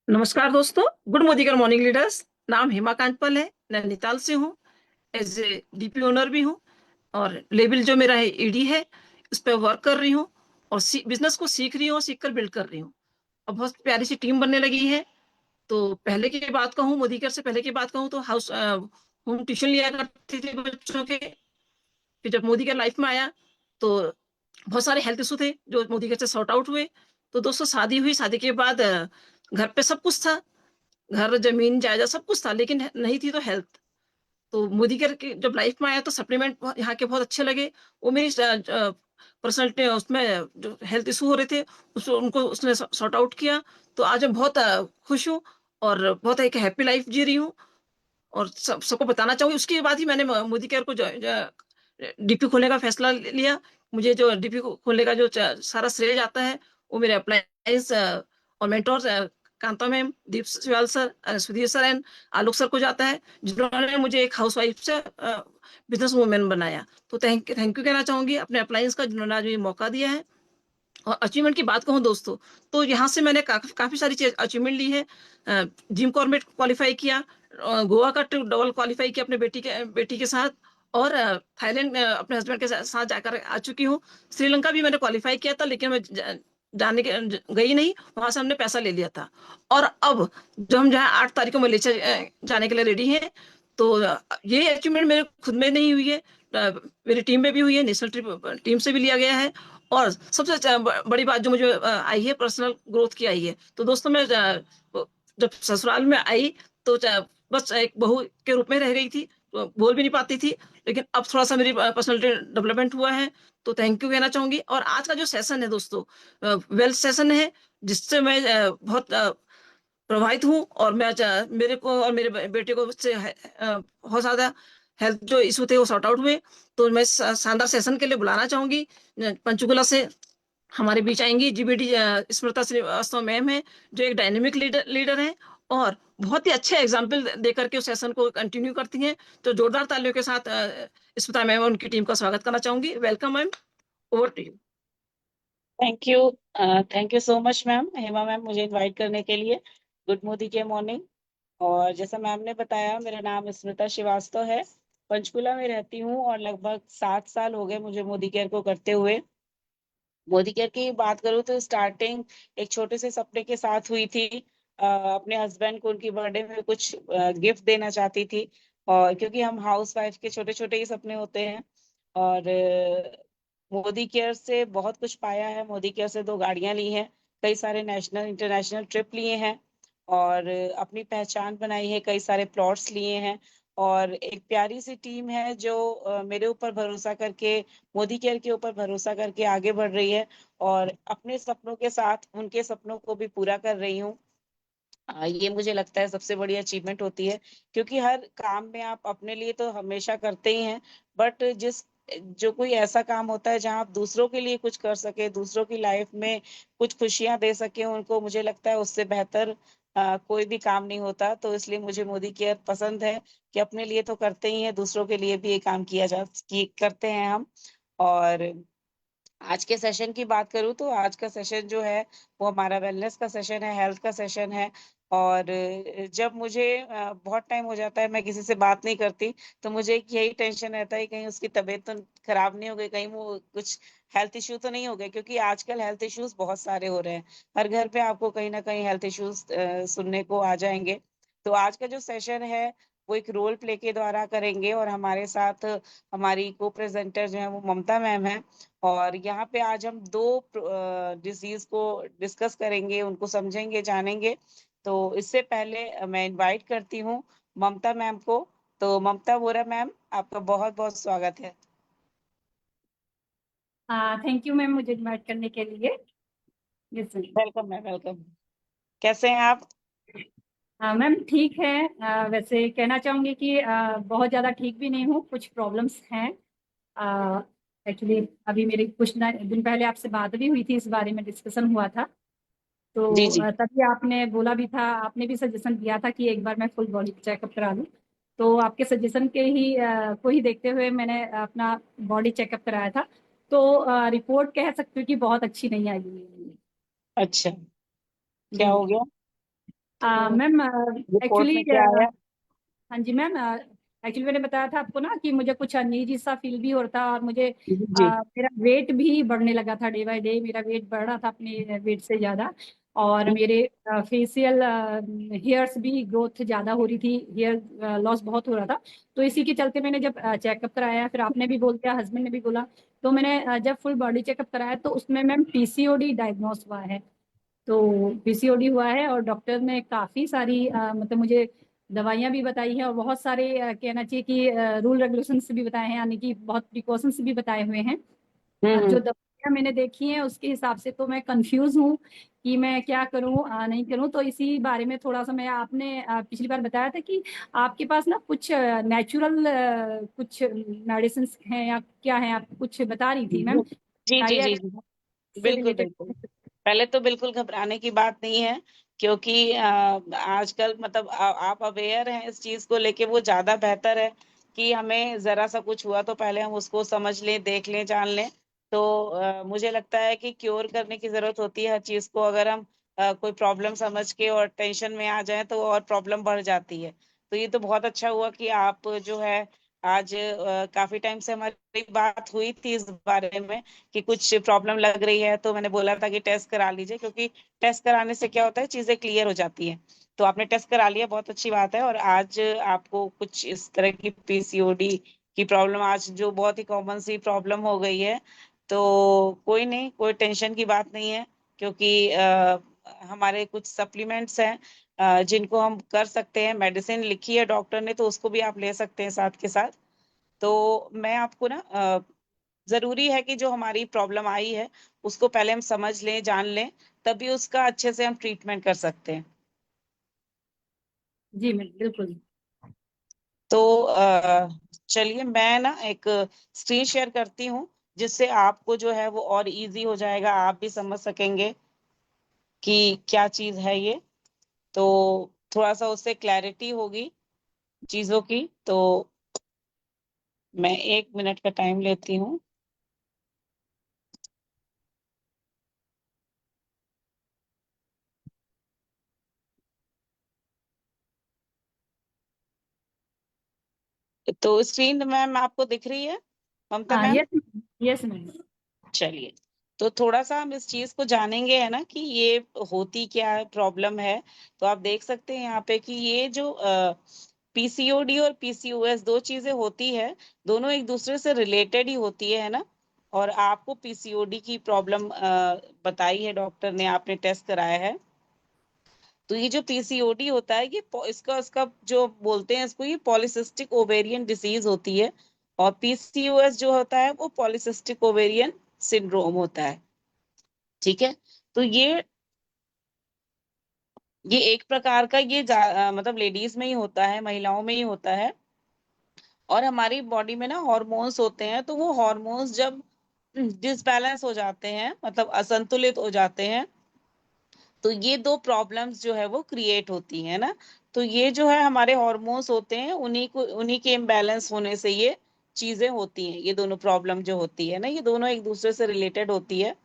नमस्कार दोस्तों। Good Modicare morning leaders. नाम हेमा कांतपाल है, नैनीताल से हूँ। एज ए डीपी ओनर भी हूँ और लेबल जो मेरा है ईडी है, उस पर वर्क कर रही हूँ और बिजनेस को सीख रही हूँ और सीख कर बिल्ड कर रही हूँ। अब बहुत प्यारी सी टीम बनने लगी है। तो पहले की बात कहूँ, मोदीकर से पहले की बात कहूँ तो हाउस होम ट्यूशन लिया करती थी बच्चों के। फिर जब मोदी का लाइफ में आया तो बहुत सारे हेल्थ इशू थे जो मोदी के से सॉर्ट आउट हुए। तो दोस्तों शादी हुई, शादी के बाद घर पे सब कुछ था, घर जमीन जायदाद सब कुछ था, लेकिन नहीं थी तो हेल्थ। तो मोदी के जब लाइफ में आया तो सप्लीमेंट यहाँ के बहुत अच्छे लगे। वो मेरी पर्सनल उसमें जो हेल्थ इशू हो रहे थे उसको उनको उसने सॉर्ट आउट किया। तो आज मैं बहुत खुश हूँ और बहुत एक हैप्पी लाइफ जी रही हूँ और सबको बताना चाहूंगी। उसके बाद ही मैंने मोदी केयर को डीपी खोलने का फैसला लिया। मुझे जो डीपी खोलने का जो सारा श्रेय जाता है वो मेरे अप्लायंस और mentor Kanta ma'am, Deep Siwal sir, Sudhir sir and Alok sir को जाता है, जिन्होंने मुझे एक हाउसवाइफ से बिजनेस वूमेन बनाया। तो थैंक यू कहना चाहूंगी अपने अप्लायंस का, जिन्होंने आज मुझे मौका दिया है। और अचीवमेंट की बात कहूँ दोस्तों, तो यहाँ से मैंने काफी सारी चीज अचीवमेंट ली है। जिम कॉर्बेट क्वालिफाई किया, गोवा का ट्रिप डबल क्वालिफाई किया अपने बेटी के साथ, और थाईलैंड अपने हस्बैंड के साथ जाकर आ चुकी हूँ। श्रीलंका भी मैंने क्वालिफाई किया था, लेकिन मैं जाने के गई नहीं, वहां से हमने पैसा ले लिया था। और अब जब हम जहाँ 8 तारीख को मलेशिया जाने के लिए रेडी हैं, तो ये अचीवमेंट मेरे खुद में नहीं हुई है, मेरी टीम में भी हुई है, नेशनल ट्रिप टीम से भी लिया गया है। और सबसे बड़ी बात जो मुझे आई है, पर्सनल ग्रोथ की आई है। तो दोस्तों मैं जब ससुराल में आई तो बस एक बहू के रूप में रह गई थी, तो बोल भी नहीं पाती थी। लेकिन अब थोड़ा सा मेरी पर्सनलिटी डेवलपमेंट हुआ है, तो थैंक यू कहना चाहूंगी। और आज का जो सेशन है दोस्तों, वेल्थ सेशन है, जिससे मैं बहुत प्रभावित हूँ। और मैं मेरे को और मेरे बेटे को उससे बहुत ज्यादा हेल्थ जो इशू थे वो सॉर्ट आउट हुए। तो मैं शानदार सेशन के लिए बुलाना चाहूंगी। पंचकुला से हमारे बीच आएंगी जीबीडी स्मृता श्रीवास्तव मैम है, जो एक डायनेमिक लीडर है और बहुत ही अच्छे एग्जाम्पल दे करके उस सेशन को कंटिन्यू करती हैं। तो जोरदार तालियों के साथ स्मृता मैम और उनकी टीम का स्वागत करना चाहूंगी। Welcome ma'am, over to you. Thank you. Thank you so much ma'am, Hema ma'am, मुझे इनवाइट करने के लिए। गुड मोदी के मॉर्निंग। और जैसा मैम ने बताया, मेरा नाम स्मिता श्रीवास्तव है। पंचकुला में रहती हूँ और लगभग 7 साल हो गए मुझे मोदी केयर को करते हुए। मोदी केयर की बात करूँ तो स्टार्टिंग एक छोटे से सपने के साथ हुई थी। अपने हस्बैंड को उनकी बर्थडे में कुछ गिफ्ट देना चाहती थी। और क्योंकि हम हाउस वाइफ के छोटे छोटे ही सपने होते हैं। और मोदी केयर से बहुत कुछ पाया है। मोदी केयर से 2 गाड़ियां ली हैं, कई सारे नेशनल इंटरनेशनल ट्रिप लिए हैं, और अपनी पहचान बनाई है, कई सारे प्लॉट्स लिए हैं। और एक प्यारी सी टीम है जो मेरे ऊपर भरोसा करके, मोदी केयर के ऊपर भरोसा करके आगे बढ़ रही है, और अपने सपनों के साथ उनके सपनों को भी पूरा कर रही हूँ। ये मुझे लगता है सबसे बड़ी अचीवमेंट होती है। क्योंकि हर काम में आप अपने लिए तो हमेशा करते ही हैं, बट जिस जो कोई ऐसा काम होता है जहां आप दूसरों के लिए कुछ कर सके, दूसरों की लाइफ में कुछ खुशियां दे सके उनको, मुझे लगता है उससे बेहतर कोई भी काम नहीं होता। तो इसलिए मुझे मोदी केयर पसंद है कि अपने लिए तो करते ही हैं, दूसरों के लिए भी ये काम करते हैं हम। और आज के सेशन की बात करूँ तो आज का सेशन जो है वो हमारा वेलनेस का सेशन है, हेल्थ का सेशन है। और जब मुझे बहुत टाइम हो जाता है मैं किसी से बात नहीं करती, तो मुझे एक यही टेंशन रहता है कहीं उसकी तबीयत तो खराब नहीं हो गई, कहीं वो कुछ हेल्थ इश्यू तो नहीं हो गए, क्योंकि आजकल हेल्थ इश्यूज बहुत सारे हो रहे हैं। हर घर पे आपको कहीं ना कहीं हेल्थ इश्यूज सुनने को आ जाएंगे। तो आज का जो सेशन है वो एक रोल प्ले के द्वारा करेंगे, और हमारे साथ हमारी को प्रेजेंटर जो है वो ममता मैम है। और यहाँ पे आज हम 2 डिजीज को डिस्कस करेंगे, उनको समझेंगे, जानेंगे। तो इससे पहले मैं इनवाइट करती हूँ ममता मैम को। तो ममता वोरा मैम, आपका बहुत बहुत स्वागत है। हाँ, थैंक यू मैम मुझे इनवाइट करने के लिए। Yes ma'am. Welcome ma'am, welcome. कैसे हैं आप? हाँ मैम, ठीक है। वैसे कहना चाहूँगी कि बहुत ज़्यादा ठीक भी नहीं हूँ, कुछ प्रॉब्लम्स हैं। एक्चुअली अभी मेरी कुछ दिन पहले आपसे बात भी हुई थी, इस बारे में डिस्कशन हुआ था। जी तो जी। तभी आपने बोला भी था, आपने भी सजेशन दिया था कि एक बार मैं फुल बॉडी चेकअप करा लूँ। तो आपके सजेशन के ही को ही देखते हुए मैंने अपना बॉडी चेकअप कराया था। तो रिपोर्ट कह सकती हूँ कि बहुत अच्छी नहीं आई हुई है। अच्छा, क्या जी। हो गया? मैम रिपोर्ट एक्चुअली में क्या आया? हाँ जी मैम, एक्चुअली मैंने बताया था आपको ना कि मुझे कुछ अनईजी सा फील भी हो रहा था, और मुझे जी मेरा वेट भी बढ़ने लगा था, डे बाय डे मेरा वेट बढ़ रहा था अपने वेट से ज़्यादा। और मेरे फेशियल हेयर्स भी ग्रोथ ज़्यादा हो रही थी, हेयर लॉस बहुत हो रहा था। तो इसी के चलते मैंने जब चेकअप कराया, फिर आपने भी बोल दिया, हस्बैंड ने भी बोला, तो मैंने जब फुल बॉडी चेकअप कराया तो उसमें मैम पीसीओडी डायग्नोस हुआ है। तो पीसीओडी हुआ है, और डॉक्टर ने काफ़ी सारी मतलब मुझे दवाइयाँ भी बताई हैं, और बहुत सारे कहना चाहिए कि रूल रेगुलेशंस भी बताए हैं, यानी कि बहुत प्रिकॉशंस भी बताए हुए हैं। अब हम्म। जो दवाइयाँ मैंने देखी हैं उसके हिसाब से तो मैं कंफ्यूज हूँ कि मैं क्या करूँ नहीं करूँ। तो इसी बारे में थोड़ा सा मैं, आपने पिछली बार बताया था कि आपके पास ना कुछ नेचुरल कुछ मेडिसिन हैं या क्या है, आप कुछ बता रही थी मैम, जी जी बताइए जी अगर जी, से बिल्कुल रिलेटेड। बिल्कुल। पहले तो बिल्कुल घबराने की बात नहीं है, क्योंकि आजकल मतलब आप अवेयर हैं इस चीज को लेके, वो ज्यादा बेहतर है कि हमें जरा सा कुछ हुआ तो पहले हम उसको समझ लें, देख लें, जान लें। तो मुझे लगता है कि क्योर करने की जरूरत होती है हर चीज को। अगर हम कोई प्रॉब्लम समझ के और टेंशन में आ जाए तो और प्रॉब्लम बढ़ जाती है। तो ये तो बहुत अच्छा हुआ कि आप जो है आज काफी टाइम से हमारी बात हुई थी इस बारे में कि कुछ प्रॉब्लम लग रही है, तो मैंने बोला था कि टेस्ट करा लीजिए, क्योंकि टेस्ट कराने से क्या होता है, चीजें क्लियर हो जाती हैं। तो आपने टेस्ट करा लिया, बहुत अच्छी बात है। और आज आपको कुछ इस तरह की पीसीओडी की प्रॉब्लम, आज जो बहुत ही कॉमन सी प्रॉब्लम हो गई है, तो कोई नहीं, कोई टेंशन की बात नहीं है। क्योंकि हमारे कुछ सप्लीमेंट्स हैं जिनको हम कर सकते हैं। मेडिसिन लिखी है डॉक्टर ने, तो उसको भी आप ले सकते हैं साथ के साथ। तो मैं आपको ना जरूरी है कि जो हमारी प्रॉब्लम आई है उसको पहले हम समझ लें, जान लें, तभी उसका अच्छे से हम ट्रीटमेंट कर सकते हैं। जी मैम बिल्कुल। तो चलिए मैं ना एक स्क्रीन शेयर करती हूँ, जिससे आपको जो है वो और इजी हो जाएगा, आप भी समझ सकेंगे कि क्या चीज है ये। तो थोड़ा सा उससे क्लैरिटी होगी चीजों की। तो मैं 1 मिनट का टाइम लेती हूँ। तो स्क्रीन मैम आपको दिख रही है, ममता हाँ मैम? Yes, yes ma'am. चलिए, तो थोड़ा सा हम इस चीज को जानेंगे, है ना, कि ये होती क्या है, प्रॉब्लम है। तो आप देख सकते हैं यहाँ पे कि ये जो पीसीओडी और पीसीओएस दो चीजें होती है, दोनों एक दूसरे से रिलेटेड ही होती है ना। और आपको पीसीओडी की प्रॉब्लम बताई है डॉक्टर ने, आपने टेस्ट कराया है। तो ये जो पीसीओडी होता है, ये इसका इसका जो बोलते हैं इसको, ये पॉलिसिस्टिक ओवेरियन डिसीज होती है। और पीसीओएस जो होता है वो पॉलिसिस्टिक ओवेरियन सिंड्रोम होता है। ठीक है। तो ये एक प्रकार का, ये मतलब लेडीज में ही होता है, महिलाओं में ही होता है। और हमारी बॉडी में ना हॉर्मोन्स होते हैं, तो वो हॉर्मोन्स जब डिसबैलेंस हो जाते हैं, मतलब असंतुलित हो जाते हैं, तो ये दो प्रॉब्लम्स जो है वो क्रिएट होती है ना। तो ये जो है हमारे हॉर्मोन्स होते हैं, उन्हीं के इम्बैलेंस होने से ये चीजें होती हैं। ये दोनों प्रॉब्लम जो होती है ना, ये दोनों एक दूसरे से रिलेटेड होती है।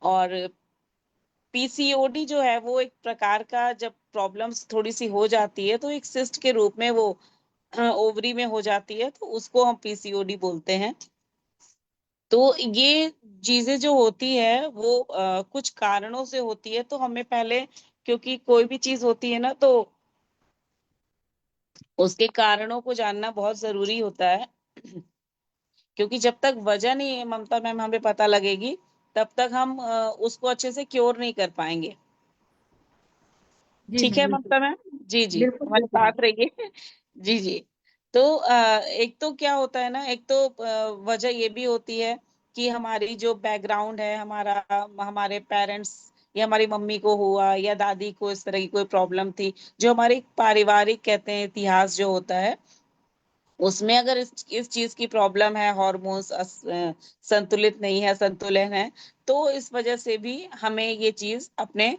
और पीसीओडी जो है वो एक प्रकार का, जब प्रॉब्लम्स थोड़ी सी हो जाती है तो एक सिस्ट के रूप में वो ओवरी में हो जाती है, तो उसको हम पीसीओडी बोलते हैं। तो ये चीजें जो होती है वो कुछ कारणों से होती है। तो हमें पहले, क्योंकि कोई भी चीज होती है ना, तो उसके कारणों को जानना बहुत जरूरी होता है। क्योंकि जब तक वजह नहीं, ममता मैम, हमें पता लगेगी, तब तक हम उसको अच्छे से क्योर नहीं कर पाएंगे। जी ठीक मैम है बिल्कुल। ममता मैम? जी जी, बिल्कुल हमारे बिल्कुल। साथ रहिए। जी जी। तो एक तो क्या होता है ना, एक तो वजह ये भी होती है कि हमारी जो बैकग्राउंड है, हमारा, हमारे पेरेंट्स या हमारी मम्मी को हुआ या दादी को इस तरह की कोई प्रॉब्लम थी, जो हमारे पारिवारिक कहते हैं इतिहास जो होता है, उसमें अगर इस चीज की प्रॉब्लम है, हार्मोन्स संतुलित नहीं है, संतुलन है, तो इस वजह से भी हमें ये चीज अपने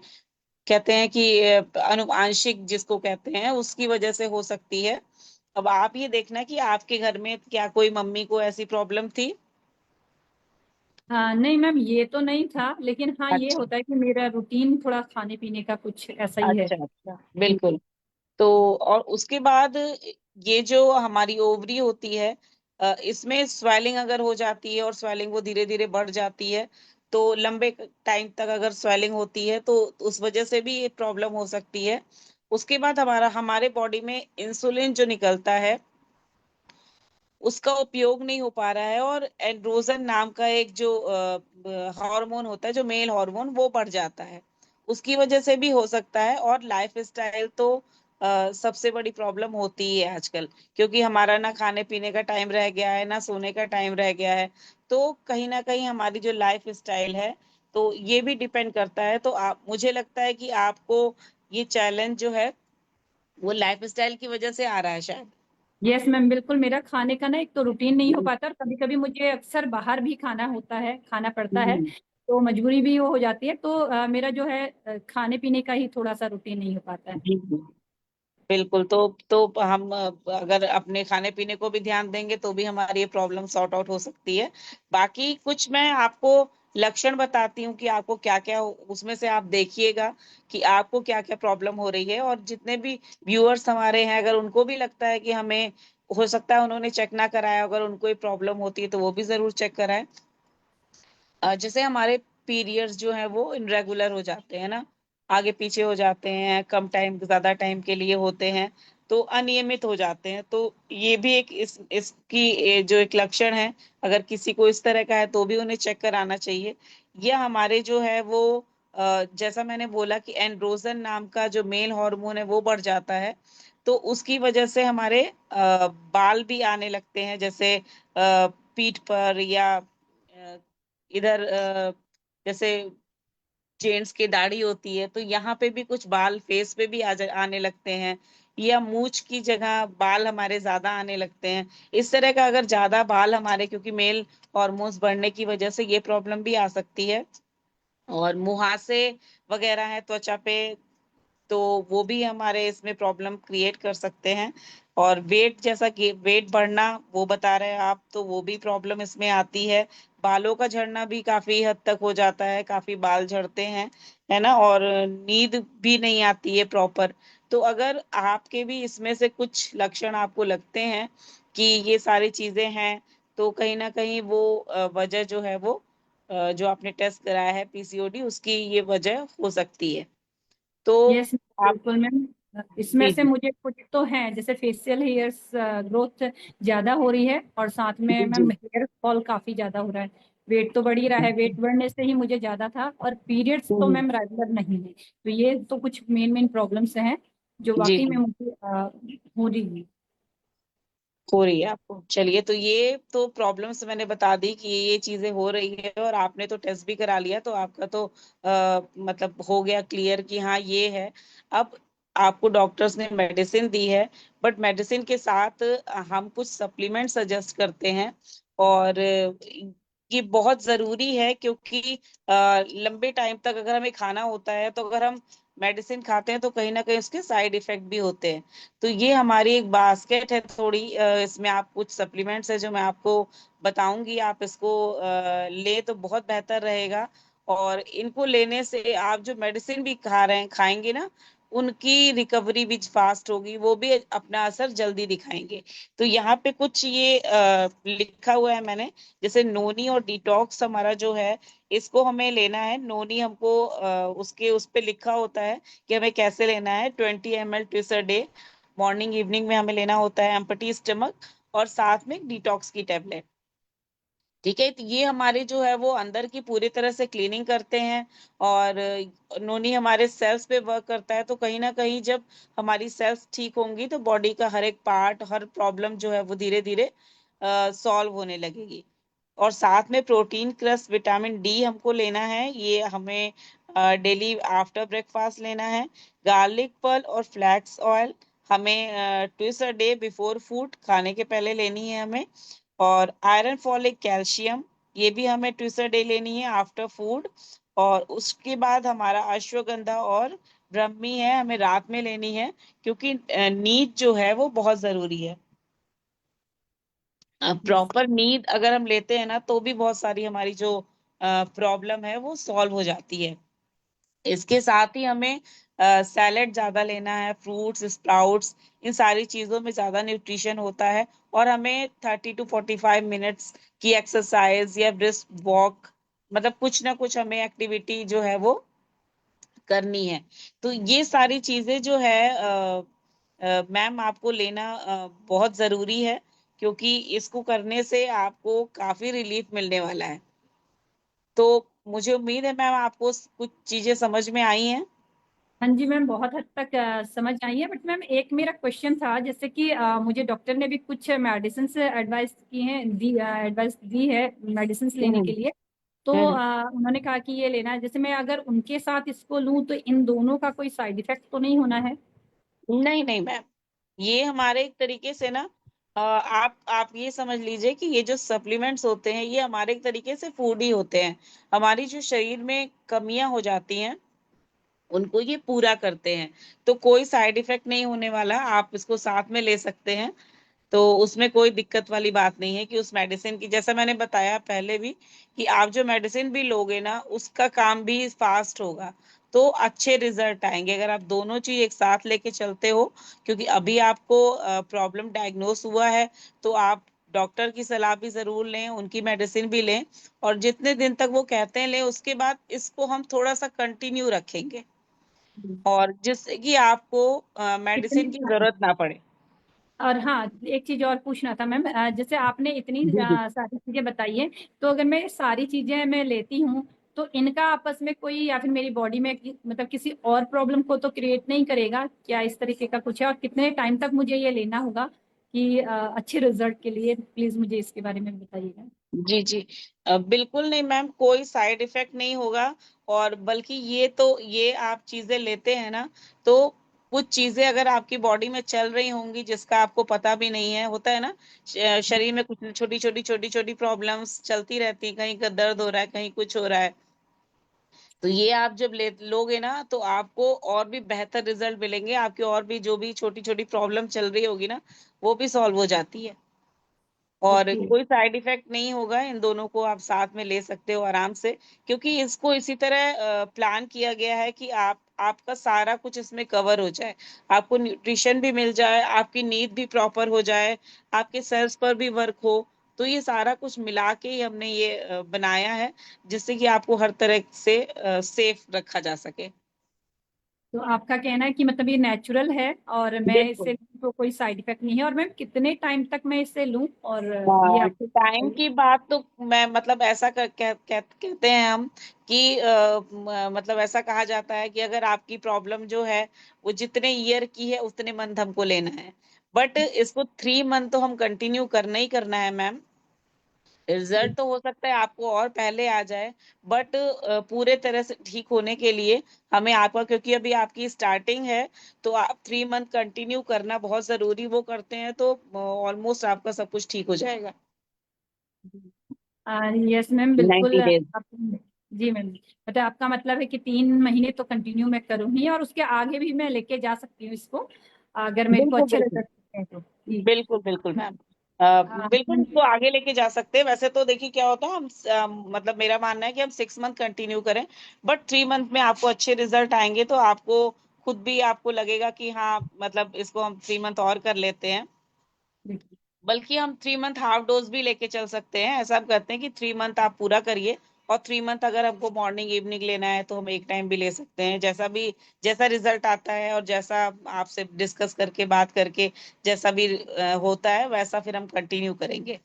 कहते हैं कि अनुवांशिक जिसको कहते हैं, उसकी वजह से हो सकती है। अब आप ये देखना कि आपके घर में क्या कोई मम्मी को ऐसी प्रॉब्लम थी? नहीं मैम, ये तो नहीं था, लेकिन हाँ ये अच्छा होता है कि मेरा रूटीन थोड़ा खाने पीने का कुछ ऐसा ही है। अच्छा अच्छा, बिल्कुल। तो और उसके बाद ये जो हमारी ओवरी होती है, इसमें स्वेलिंग अगर हो जाती है और स्वेलिंग वो धीरे धीरे बढ़ जाती है, तो लंबे टाइम तक अगर स्वेलिंग होती है तो उस वजह से भी ये प्रॉब्लम हो सकती है। उसके बाद हमारे बॉडी में इंसुलिन जो निकलता है उसका उपयोग नहीं हो पा रहा है, और एंड्रोजन नाम का एक जो हार्मोन होता है, जो मेल हार्मोन, वो बढ़ जाता है। उसकी वजह से भी हो सकता है। और लाइफ स्टाइल तो सबसे बड़ी प्रॉब्लम होती ही है आजकल, क्योंकि हमारा ना खाने पीने का टाइम रह गया है, ना सोने का टाइम रह गया है। तो कहीं ना कहीं हमारी जो लाइफ स्टाइल है, तो ये भी डिपेंड करता है। तो आप, मुझे लगता है कि आपको ये चैलेंज जो है वो लाइफ स्टाइल की वजह से आ रहा है शायद। यस मैम, बिल्कुल। मेरा खाने का ना एक तो रूटीन नहीं हो पाता, और कभी कभी मुझे अक्सर बाहर भी खाना पड़ता है, हम्म। तो मजबूरी भी वो हो जाती है। तो मेरा जो है खाने पीने का ही थोड़ा सा रूटीन नहीं हो पाता है। जी जी। बिल्कुल। तो हम अगर अपने खाने पीने को भी ध्यान देंगे तो भी हमारी ये प्रॉब्लम सॉर्ट आउट हो सकती है। बाकी कुछ मैं आपको लक्षण बताती हूँ कि आपको क्या क्या, उसमें से आप देखिएगा कि आपको क्या क्या प्रॉब्लम हो रही है। और जितने भी व्यूअर्स हमारे हैं, अगर उनको भी लगता है कि हमें, हो सकता है उन्होंने चेक ना कराया, अगर उनको ये प्रॉब्लम होती है तो वो भी जरूर चेक कराएं। जैसे हमारे पीरियड्स जो है वो इनरेगुलर हो जाते हैं ना, आगे पीछे हो जाते हैं, कम टाइम ज्यादा टाइम के लिए होते हैं, तो अनियमित हो जाते हैं। तो ये भी एक इसकी जो एक लक्षण है। अगर किसी को इस तरह का है तो भी उन्हें चेक कराना चाहिए। या हमारे जो है वो जैसा मैंने बोला कि एंड्रोजन नाम का जो मेल हार्मोन है वो बढ़ जाता है, तो उसकी वजह से हमारे बाल भी आने लगते हैं, जैसे पीठ पर, या इधर जैसे जेंट्स की दाढ़ी होती है तो यहाँ पे भी कुछ बाल फेस पे भी आने लगते हैं, या मूंछ की जगह बाल हमारे ज्यादा आने लगते हैं। इस तरह का अगर ज्यादा बाल हमारे, क्योंकि मेल हॉर्मोन्स बढ़ने की वजह से ये प्रॉब्लम भी आ सकती है। और मुहासे वगैरह है त्वचा पे, तो वो भी हमारे इसमें प्रॉब्लम क्रिएट कर सकते हैं। और वेट, जैसा कि वेट बढ़ना वो बता रहे हैं आप, तो वो भी प्रॉब्लम इसमें आती है। बालों का झड़ना भी काफी हद तक हो जाता है, काफी बाल झड़ते हैं, है ना। और नींद भी नहीं आती है प्रॉपर। तो अगर आपके भी इसमें से कुछ लक्षण आपको लगते हैं कि ये सारी चीजें हैं, तो कहीं ना कहीं वो वजह जो है वो जो आपने टेस्ट कराया है पीसीओडी, उसकी ये वजह हो सकती है। तो यस आप, बिल्कुल मैम। इसमें जी से जी मुझे कुछ तो हैं, जैसे फेशियल हेयर्स ग्रोथ ज्यादा हो रही है, और साथ में जी जी। मैम हेयर फॉल काफी ज्यादा हो रहा है। वेट तो बढ़ ही रहा है, वेट बढ़ने से ही मुझे ज्यादा था, और पीरियड्स तो हम्म, मैम रेगुलर नहीं है। तो ये तो कुछ मेन मेन प्रॉब्लम्स हैं जो जी वाकई में जी, मुझे हो रही है। हो रही है आपको। चलिए, तो ये तो प्रॉब्लम्स मैंने बता दी कि ये चीजें हो रही है, और आपने तो टेस्ट भी करा लिया, तो आपका तो मतलब हो गया क्लियर कि हाँ ये है। अब आपको डॉक्टर्स ने मेडिसिन दी है, बट मेडिसिन के साथ हम कुछ सप्लीमेंट सजेस्ट करते हैं। और ये बहुत जरूरी है, क्योंकि लंबे टाइम तक अगर हमें खाना होता है, तो अगर हम मेडिसिन खाते हैं तो कहीं ना कहीं उसके साइड इफेक्ट भी होते हैं। तो ये हमारी एक बास्केट है थोड़ी, इसमें आप कुछ सप्लीमेंट्स है जो मैं आपको बताऊंगी, आप इसको ले तो बहुत बेहतर रहेगा। और इनको लेने से आप जो मेडिसिन भी खा रहे हैं, खाएंगे ना, उनकी रिकवरी भी फास्ट होगी, वो भी अपना असर जल्दी दिखाएंगे। तो यहाँ पे कुछ ये लिखा हुआ है मैंने, जैसे नोनी और डिटॉक्स हमारा जो है, इसको हमें लेना है। नोनी हमको उसके उस पे लिखा होता है कि हमें कैसे लेना है। 20 ml twice a day, morning evening में हमें लेना होता है, एम्प्टी स्टमक, और साथ में डिटॉक्स की टेबलेट। ठीक है, तो ये हमारे जो है वो अंदर की पूरी तरह से क्लीनिंग करते हैं। और नोनी हमारे सेल्स पे वर्क करता है, तो कहीं ना कहीं जब हमारी सेल्स ठीक होंगी तो बॉडी का हर एक पार्ट, हर प्रॉब्लम जो है वो धीरे धीरे सॉल्व होने लगेगी। और साथ में प्रोटीन क्रस्ट, विटामिन डी हमको लेना है, ये हमें डेली आफ्टर ब्रेकफास्ट लेना है। गार्लिक पर्ल और फ्लैक्स ऑयल हमें twice a day before food, खाने के पहले लेनी है हमें। और आयरन, फॉलिक, कैल्शियम, ये भी हमें ट्विस अ डे लेनी है आफ्टर फूड। और उसके बाद हमारा अश्वगंधा और ब्रह्मी है, हमें रात में लेनी है, क्योंकि नींद जो है वो बहुत जरूरी है। यस। प्रॉपर नींद अगर हम लेते हैं ना, तो भी बहुत सारी हमारी जो प्रॉब्लम है वो सॉल्व हो जाती है। इसके साथ ही हमें सैलेड ज्यादा लेना है, फ्रूट्स, स्प्राउट्स, इन सारी चीजों में ज्यादा न्यूट्रिशन होता है। और हमें 30 to 45 मिनट्स की एक्सरसाइज या ब्रिस्क वॉक, मतलब कुछ ना कुछ हमें एक्टिविटी जो है वो करनी है। तो ये सारी चीजें जो है मैम आपको लेना बहुत जरूरी है, क्योंकि इसको करने से आपको काफी रिलीफ मिलने वाला है। तो मुझे उम्मीद है मैम आपको कुछ चीजें समझ में आई हैं। हाँ जी मैम, बहुत हद तक समझ आई है। बट मैम एक मेरा क्वेश्चन था, जैसे कि मुझे डॉक्टर ने भी कुछ मेडिसिन एडवाइस की है, एडवाइस दी है मेडिसिन लेने के हम्म लिए। तो हम्म उन्होंने कहा कि ये लेना है। जैसे मैं अगर उनके साथ इसको लूं तो इन दोनों का कोई साइड इफेक्ट तो नहीं होना है? नहीं नहीं मैम, ये हमारे एक तरीके से ना आप ये समझ लीजिए कि ये जो सप्लीमेंट्स होते हैं ये हमारे एक तरीके से फूड ही होते हैं। हमारी जो शरीर में कमियां हो जाती हैं उनको ये पूरा करते हैं। तो कोई साइड इफेक्ट नहीं होने वाला, आप इसको साथ में ले सकते हैं। तो उसमें कोई दिक्कत वाली बात नहीं है कि उस मेडिसिन की, जैसा मैंने बताया पहले भी, कि आप जो मेडिसिन भी लोगे ना उसका काम भी फास्ट होगा, तो अच्छे रिजल्ट आएंगे अगर आप दोनों चीज एक साथ लेके चलते हो। क्योंकि अभी आपको प्रॉब्लम डायग्नोस हुआ है, तो आप डॉक्टर की सलाह भी जरूर लें, उनकी मेडिसिन भी लें, और जितने दिन तक वो कहते हैं लें, उसके बाद इसको हम थोड़ा सा कंटिन्यू रखेंगे, और जिससे कि आपको कितने मेडिसिन की जरूरत ना पड़े। और हाँ, एक चीज और पूछना था मैम, जैसे आपने इतनी जी जी। सारी चीजें बताई हैं, तो अगर मैं सारी चीजें मैं लेती हूँ तो इनका आपस में कोई, या फिर मेरी बॉडी में मतलब किसी और प्रॉब्लम को तो क्रिएट नहीं करेगा क्या? इस तरीके का कुछ है? और कितने टाइम तक मुझे ये लेना होगा कि अच्छे रिजल्ट के लिए? प्लीज मुझे इसके बारे में बताइएगा। जी जी। बिल्कुल नहीं मैम, कोई साइड इफेक्ट नहीं होगा। और बल्कि ये आप चीजें लेते हैं ना, तो कुछ चीजें अगर आपकी बॉडी में चल रही होंगी जिसका आपको पता भी नहीं है, होता है ना, शरीर में कुछ छोटी छोटी प्रॉब्लम्स चलती रहती हैं, कहीं का दर्द हो रहा है, कहीं कुछ हो रहा है। तो ये आप जब ले लोगे ना तो आपको और भी बेहतर रिजल्ट मिलेंगे, आपकी और भी जो भी छोटी छोटी प्रॉब्लम चल रही होगी ना वो भी सॉल्व हो जाती है। और ओके। कोई साइड इफेक्ट नहीं होगा, इन दोनों को आप साथ में ले सकते हो आराम से। क्योंकि इसको इसी तरह प्लान किया गया है कि आपका सारा कुछ इसमें कवर हो जाए, आपको न्यूट्रिशन भी मिल जाए, आपकी नींद भी प्रॉपर हो जाए, आपके सेल्स पर भी वर्क हो। तो ये सारा कुछ मिला के ही हमने ये बनाया है, जिससे कि आपको हर तरह से सेफ रखा जा सके। तो आपका कहना है कि मतलब ये नेचुरल है और मैं बिल्कुल। इससे तो कोई साइड इफेक्ट नहीं है? और मैम कितने टाइम तक मैं इसे लूं? और ये आप टाइम की बात तो मैं मतलब ऐसा कहते हैं हम कि मतलब ऐसा कहा जाता है कि अगर आपकी प्रॉब्लम जो है वो जितने ईयर की है उतने मंथ हमको लेना है। बट इसको 3 मंथ तो हम कंटिन्यू करना ही करना है मैम। रिजल्ट तो हो सकता है आपको और पहले आ जाए, बट पूरे तरह से ठीक होने के लिए हमें आपका, क्योंकि अभी आपकी स्टार्टिंग है, तो आप 3 मंथ कंटिन्यू करना बहुत जरूरी, वो करते हैं तो ऑलमोस्ट आपका सब कुछ ठीक हो जाएगा। यस मैम, बिल्कुल। 90 डेज। आप जी मैम, मतलब आपका मतलब है कि 3 महीने तो कंटिन्यू मैं करूंगी और उसके आगे भी मैं लेके जा सकती हूँ इसको, अगर मेरे को बिल्कुल अच्छे बिल्कुल। रिजल्ट मिलते हैं तो जी। बिल्कुल बिल्कुल मैम। बिल्कुल मैम, इसको आगे लेके जा सकते हैं। वैसे तो देखिए क्या होता है, हम मतलब मेरा मानना है कि हम 6 मंथ कंटिन्यू करें, बट 3 मंथ में आपको अच्छे रिजल्ट आएंगे, तो आपको खुद भी आपको लगेगा कि हाँ मतलब इसको हम 3 मंथ और कर लेते हैं। बल्कि हम 3 मंथ हाफ डोज भी लेके चल सकते हैं। ऐसा हम करते हैं कि 3 मंथ आप पूरा करिए, और 3 मंथ अगर हमको मॉर्निंग इवनिंग लेना है तो हम एक टाइम भी ले सकते हैं, जैसा भी, जैसा रिजल्ट आता है और जैसा आपसे डिस्कस करके बात करके जैसा भी होता है वैसा फिर हम कंटिन्यू करेंगे।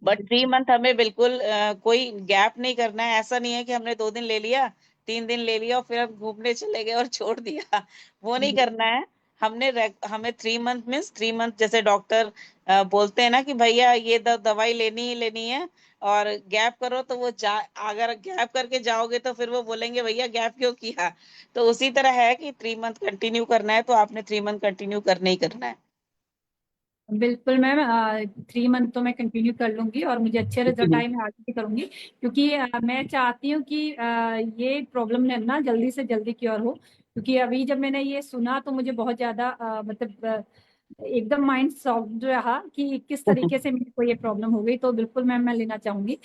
बट 3 मंथ हमें बिल्कुल कोई गैप नहीं करना है। ऐसा नहीं है कि हमने 2 दिन ले लिया, 3 दिन ले लिया और फिर हम घूमने चले गए और छोड़ दिया, वो नहीं करना है। हमें 3 मंथ मीन्स 3 मंथ, जैसे डॉक्टर बोलते हैं ना कि भैया ये दवाई लेनी ही लेनी है, और गैप करो तो वो अगर गैप करके जाओगे तो फिर वो बोलेंगे भैया गैप क्यों किया। तो उसी तरह है कि 3 मंथ कंटिन्यू करना है तो आपने 3 मंथ कंटिन्यू करना ही करना है। बिल्कुल मैम, 3 मंथ तो मैं कंटिन्यू कर लूंगी और मुझे अच्छे रिजल्ट जी आए मैं आगे भी करूंगी। क्योंकि मैं चाहती हूँ कि ये प्रॉब्लम ना जल्दी से जल्दी क्योर हो। क्योंकि अभी जब मैंने ये सुना तो मुझे बहुत ज्यादा मतलब एकदम माइंड सॉफ्ट रहा कि किस तरीके से मेरे को ये प्रॉब्लम हो गई। तो बिल्कुल मैम मैं लेना चाहूंगी।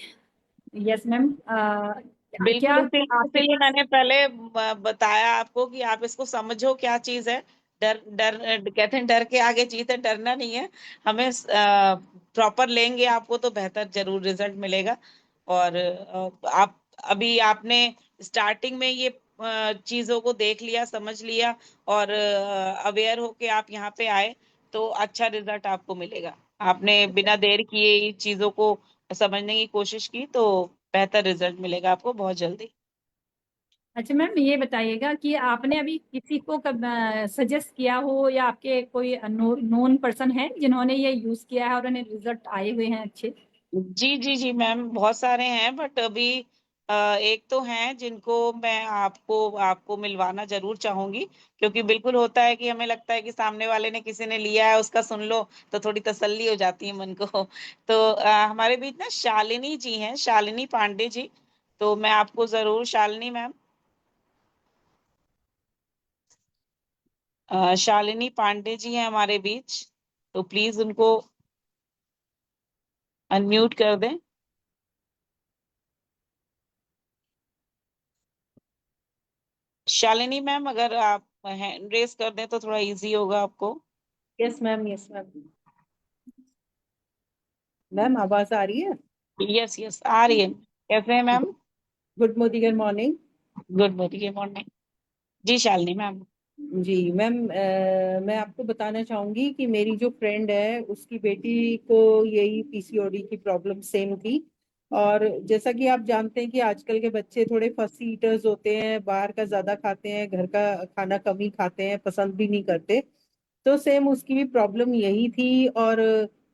Yes ma'am. बिल्कुल, क्या आपके इसीलिए मैंने पहले बताया आपको कि आप इसको समझो क्या चीज है। डर डर कहते हैं डर के आगे जीत है, डरना नहीं है हमें। प्रॉपर लेंगे आपको तो बेहतर जरूर रिजल्ट मिलेगा। और आप अभी आपने स्टार्टिंग में ये चीजों को देख लिया, समझ लिया और अवेयर होके आप यहाँ पे आए तो अच्छा रिजल्ट आपको मिलेगा। आपने बिना देर किए ये चीजों को समझने की कोशिश की तो बेहतर रिजल्ट मिलेगा आपको बहुत जल्दी। अच्छा मैम, ये बताइएगा कि आपने अभी किसी को कब सजेस्ट किया हो, या आपके कोई नोन पर्सन है जिन्होंने ये यूज किया है और उन्हें रिजल्ट आए हुए हैं अच्छे? जी जी जी मैम, बहुत सारे हैं बट अभी एक तो हैं जिनको मैं आपको आपको मिलवाना जरूर चाहूंगी। क्योंकि बिल्कुल होता है कि हमें लगता है कि सामने वाले ने किसी ने लिया है उसका सुन लो तो थोड़ी तसल्ली हो जाती है मन को। तो हमारे बीच ना शालिनी जी हैं, शालिनी पांडे जी। तो मैं आपको जरूर, शालिनी मैम, शालिनी पांडे जी हैं हमारे बीच, तो प्लीज उनको अनम्यूट कर दें। शालिनी मैम, अगर आप हैंड रेस कर दें तो थोड़ा इजी होगा आपको। Yes ma'am, yes ma'am. Ma'am आवाज आ रही है? यस यस आ रही है। कैसे हैं ma'am? Good Modicare morning. Good morning morning. जी शालिनी मैम। जी मैम, मैं आपको बताना चाहूंगी कि मेरी जो फ्रेंड है उसकी बेटी को यही पीसीओडी की प्रॉब्लम सेम थी। और जैसा कि आप जानते हैं कि आजकल के बच्चे थोड़े फसी ईटर्स होते हैं, बाहर का ज्यादा खाते हैं, घर का खाना कम ही खाते हैं, पसंद भी नहीं करते। तो सेम उसकी भी प्रॉब्लम यही थी। और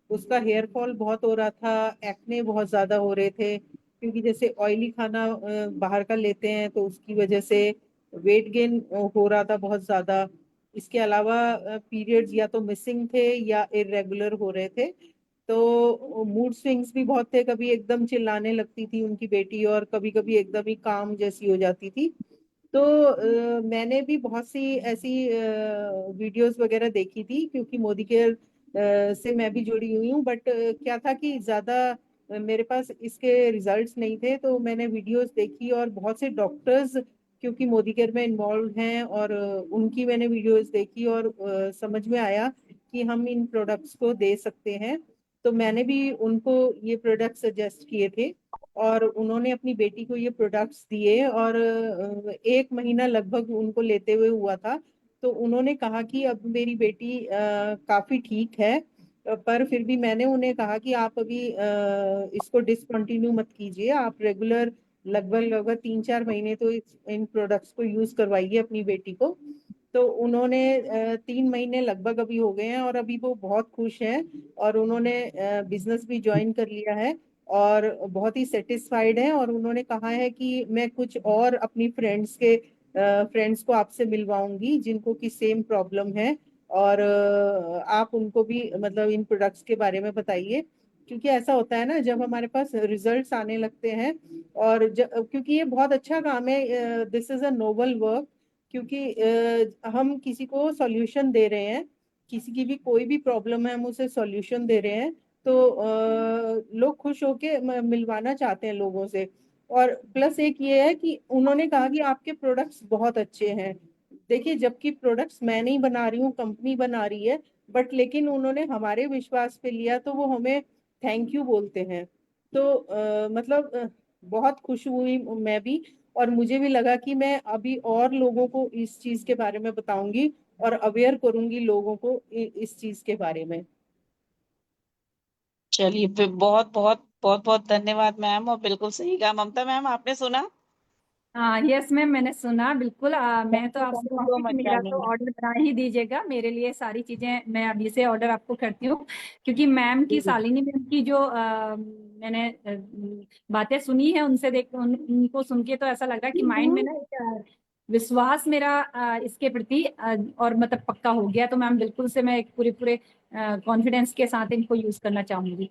उसका हेयर फॉल बहुत हो रहा था, एक्ने बहुत ज्यादा हो रहे थे, क्योंकि जैसे ऑयली खाना बाहर का लेते हैं तो उसकी वजह से वेट गेन हो रहा था बहुत ज्यादा। इसके अलावा पीरियड्स या तो मिसिंग थे या इरेगुलर हो रहे थे। तो मूड स्विंग्स भी बहुत थे, कभी एकदम चिल्लाने लगती थी उनकी बेटी और कभी कभी एकदम ही काम जैसी हो जाती थी। तो मैंने भी बहुत सी ऐसी वीडियोस वगैरह देखी थी, क्योंकि मोदी केयर से मैं भी जुड़ी हुई हूँ। बट क्या था कि ज्यादा मेरे पास इसके रिजल्ट्स नहीं थे, तो मैंने वीडियोस देखी और बहुत से डॉक्टर्स क्योंकि मोदी केयर में इन्वॉल्व हैं, और उनकी मैंने वीडियोस देखी और समझ में आया कि हम इन प्रोडक्ट्स को दे सकते हैं। तो मैंने भी उनको ये प्रोडक्ट सजेस्ट किए थे और उन्होंने अपनी बेटी को ये प्रोडक्ट्स दिए। और 1 महीना लगभग उनको लेते हुए हुआ था। तो उन्होंने कहा कि अब मेरी बेटी काफी ठीक है। पर फिर भी मैंने उन्हें कहा कि आप अभी इसको डिसकंटिन्यू मत कीजिए, आप रेगुलर लगभग लगभग 3-4 महीने तो इन प्रोडक्ट्स को यूज करवाइए अपनी बेटी को। तो उन्होंने 3 महीने लगभग अभी हो गए हैं और अभी वो बहुत खुश हैं। और उन्होंने बिजनेस भी ज्वाइन कर लिया है और बहुत ही सेटिस्फाइड हैं। और उन्होंने कहा है कि मैं कुछ और अपनी फ्रेंड्स को आपसे मिलवाऊंगी जिनको कि सेम प्रॉब्लम है। और आप उनको भी मतलब इन प्रोडक्ट्स के बारे में बताइए, क्योंकि ऐसा होता है ना जब हमारे पास रिजल्ट्स आने लगते हैं। और क्योंकि ये बहुत अच्छा काम है, this is a Nobel work. क्योंकि हम किसी को सॉल्यूशन दे रहे हैं, किसी की भी कोई भी प्रॉब्लम है हम उसे सॉल्यूशन दे रहे हैं। तो लोग खुश होके मिलवाना चाहते हैं लोगों से। और प्लस एक ये है कि उन्होंने कहा कि आपके प्रोडक्ट्स बहुत अच्छे हैं। देखिए, जबकि प्रोडक्ट्स मैं नहीं बना रही हूँ, कंपनी बना रही है, बट लेकिन उन्होंने हमारे विश्वास पे लिया तो वो हमें थैंक यू बोलते हैं। तो मतलब बहुत खुश हुई मैं भी। और मुझे भी लगा कि मैं अभी और लोगों को इस चीज के बारे में बताऊंगी और अवेयर करूंगी लोगों को इस चीज के बारे में। चलिए फिर बहुत बहुत बहुत बहुत धन्यवाद मैम। और बिल्कुल सही कहा ममता मैम, आपने सुना। हाँ यस मैम, मैंने सुना बिल्कुल। मैं तो थैंक आपसे यू सो कहूँगी कि मच मेरा तो शालिनी। ऑर्डर बना ही दीजिएगा मेरे लिए, सारी चीजें मैं अभी से ऑर्डर आपको करती हूँ। क्योंकि मैम की, जी जी। शालिनी मैम की जो मैंने बातें सुनी है उनसे देख उनको सुन के तो ऐसा लग रहा है कि माइंड में ना एक विश्वास मेरा इसके प्रति और मतलब पक्का हो गया। तो मैम बिल्कुल से मैं एक पूरे पूरे कॉन्फिडेंस के साथ इनको यूज करना चाहूंगी।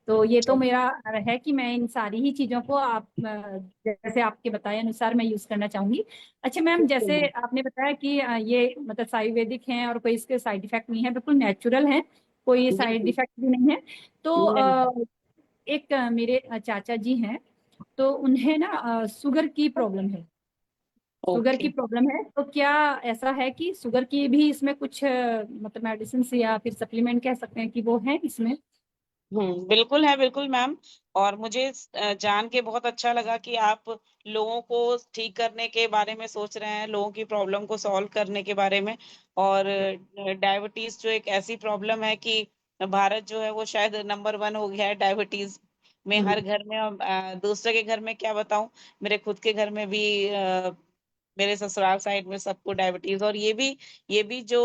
तो ये तो चलिए मेरा है कि मैं इन सारी ही चीजों को आप जैसे आपके बताए अनुसार मैं यूज करना चाहूंगी। अच्छा मैम, बिल्कुल जैसे मैम। आपने बताया कि ये मतलब आयुर्वेदिक हैं और कोई इसके साइड इफेक्ट नहीं है, बिल्कुल नेचुरल है, कोई जी साइड जी। इफेक्ट भी नहीं है। तो नहीं। एक मेरे चाचा जी हैं, तो उन्हें ना शुगर की प्रॉब्लम है। शुगर की ओके। प्रॉब्लम है, तो क्या ऐसा है कि शुगर की भी इसमें कुछ मतलब मेडिसिन या फिर सप्लीमेंट कह सकते हैं कि वो है इसमें? बिल्कुल है, बिल्कुल मैम। और मुझे जान के बहुत अच्छा लगा कि आप लोगों को ठीक करने के बारे में सोच रहे हैं, लोगों की प्रॉब्लम को सॉल्व करने के बारे में। और डायबिटीज जो एक ऐसी प्रॉब्लम है कि भारत जो है वो शायद नंबर 1 हो गया है डायबिटीज में। हर घर में दूसरे के घर में क्या बताऊं, मेरे खुद के घर में भी मेरे ससुराल साइड में सबको डायबिटीज। और ये भी जो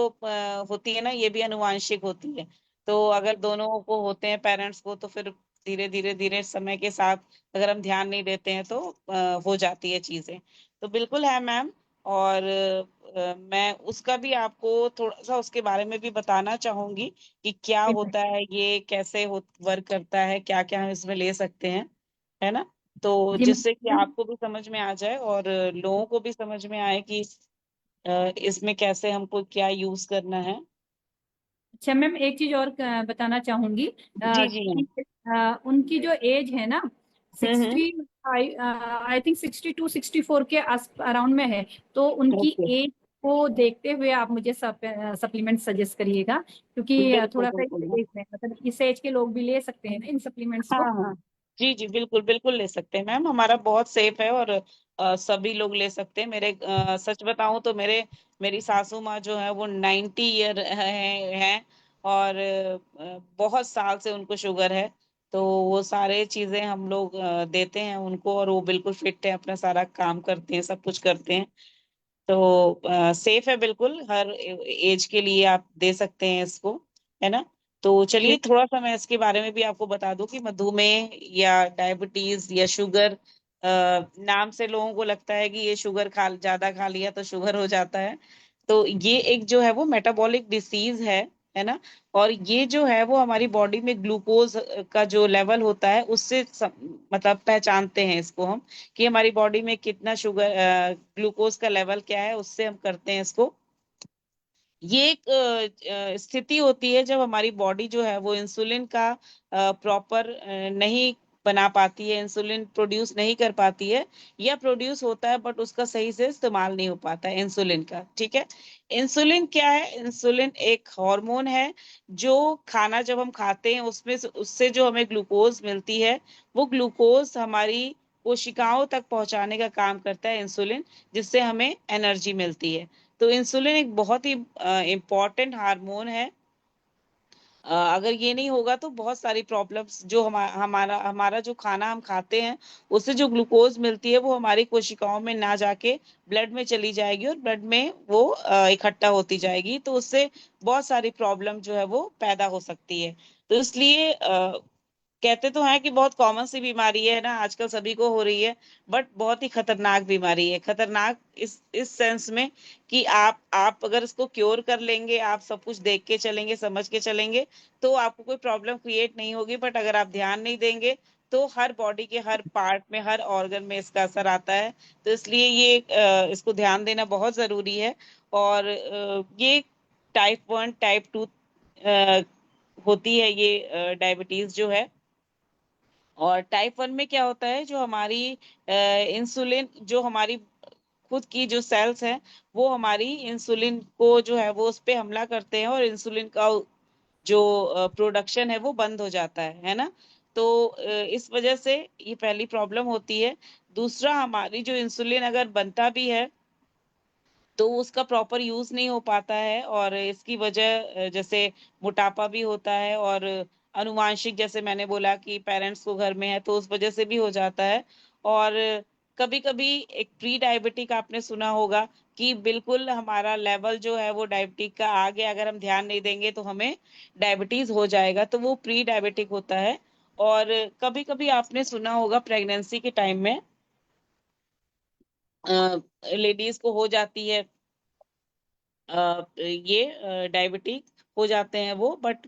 होती है ना, ये भी अनुवांशिक होती है। तो अगर दोनों को होते हैं पेरेंट्स को, तो फिर धीरे धीरे धीरे समय के साथ अगर हम ध्यान नहीं देते हैं तो हो जाती है चीजें। तो बिल्कुल है मैम। और मैं उसका भी आपको थोड़ा सा उसके बारे में भी बताना चाहूंगी कि क्या जी होता है, ये कैसे वर्क करता है, क्या क्या हम इसमें ले सकते हैं, है ना। तो जी जिससे कि मैम। आपको भी समझ में आ जाए और लोगों को भी समझ में आए कि इसमें कैसे हमको क्या यूज करना है। अच्छा मैम, एक चीज और बताना चाहूंगी जी जी मैम। कि उनकी जो एज है ना, हम्म। 60, आई थिंक 62-64 के आस अराउंड में है। तो उनकी ओके। एज को देखते हुए आप मुझे सप्लीमेंट सजेस्ट करिएगा, क्योंकि बिल्कुल थोड़ा सा इस बिल्कुल मैम। एज में, मतलब इस एज के लोग भी ले सकते हैं ना इन सप्लीमेंट्स हाँ को? हाँ। जी जी बिल्कुल बिल्कुल ले सकते हैं मैम, हमारा बहुत सेफ है। और सभी लोग ले सकते हैं। सच बताऊं तो मेरी सासू माँ जो है वो 90 ईयर हैं। और बहुत साल से उनको शुगर है। तो वो सारे चीजें हम लोग देते हैं उनको, और वो बिल्कुल फिट है, अपना सारा काम करते हैं, सब कुछ करते हैं। तो सेफ है बिल्कुल, हर एज के लिए आप दे सकते हैं इसको, है ना। तो चलिए थोड़ा सा मैं इसके बारे में भी आपको बता दूं कि मधुमेह या डायबिटीज या शुगर, नाम से लोगों को लगता है कि ये शुगर ज्यादा खा लिया तो शुगर हो जाता है। तो ये एक जो है वो मेटाबॉलिक डिसीज है ना। और ये जो है वो हमारी बॉडी में ग्लूकोज का जो लेवल होता है उससे मतलब पहचानते हैं इसको हम, कि हमारी बॉडी में कितना शुगर ग्लूकोज का लेवल क्या है, उससे हम करते हैं इसको। ये एक स्थिति होती है जब हमारी बॉडी जो है वो इंसुलिन का प्रॉपर नहीं बना पाती है, इंसुलिन प्रोड्यूस नहीं कर पाती है, या प्रोड्यूस होता है बट उसका सही से इस्तेमाल नहीं हो पाता है इंसुलिन का। ठीक है। इंसुलिन क्या है? इंसुलिन एक हार्मोन है जो खाना जब हम खाते हैं उसमें उससे जो हमें ग्लूकोज मिलती है, वो ग्लूकोज हमारी कोशिकाओं तक पहुंचाने का काम करता है इंसुलिन, जिससे हमें एनर्जी मिलती है। तो इंसुलिन एक बहुत ही इम्पॉर्टेंट हार्मोन है। अगर ये नहीं होगा तो बहुत सारी प्रॉब्लम्स, जो हमारा हमारा जो खाना हम खाते हैं उससे जो ग्लूकोज मिलती है वो हमारी कोशिकाओं में ना जाके ब्लड में चली जाएगी, और ब्लड में वो इकट्ठा होती जाएगी। तो उससे बहुत सारी प्रॉब्लम जो है वो पैदा हो सकती है। तो इसलिए कहते तो हैं कि बहुत कॉमन सी बीमारी है ना, आजकल सभी को हो रही है, बट बहुत ही खतरनाक बीमारी है। खतरनाक इस सेंस में कि आप अगर इसको क्योर कर लेंगे, आप सब कुछ देख के चलेंगे, समझ के चलेंगे, तो आपको कोई प्रॉब्लम क्रिएट नहीं होगी। बट अगर आप ध्यान नहीं देंगे तो हर बॉडी के हर पार्ट में, हर ऑर्गन में इसका असर आता है। तो इसलिए ये इसको ध्यान देना बहुत जरूरी है। और ये टाइप 1 टाइप 2 होती है ये डायबिटीज जो है। और टाइप 1 में क्या होता है, जो हमारी इंसुलिन, जो हमारी खुद की जो सेल्स हैं, वो हमारी इंसुलिन को जो है वो उस पे हमला करते हैं, और इंसुलिन का जो प्रोडक्शन है वो बंद हो जाता है ना। तो इस वजह से ये पहली प्रॉब्लम होती है। दूसरा, हमारी जो इंसुलिन अगर बनता भी है तो उसका प्रॉपर यूज नहीं हो पाता है, और इसकी वजह जैसे मोटापा भी होता है, और अनुवांशिक, जैसे मैंने बोला कि पेरेंट्स को घर में है तो उस वजह से भी हो जाता है। और कभी कभी एक प्री डायबिटिक आपने सुना होगा, कि बिल्कुल हमारा लेवल जो है वो डायबिटिक का आ गया, अगर हम ध्यान नहीं देंगे तो हमें डायबिटीज हो जाएगा, तो वो प्री डायबिटिक होता है। और कभी कभी आपने सुना होगा प्रेगनेंसी के टाइम में लेडीज को हो जाती है ये डायबिटिक हो जाते हैं वो, बट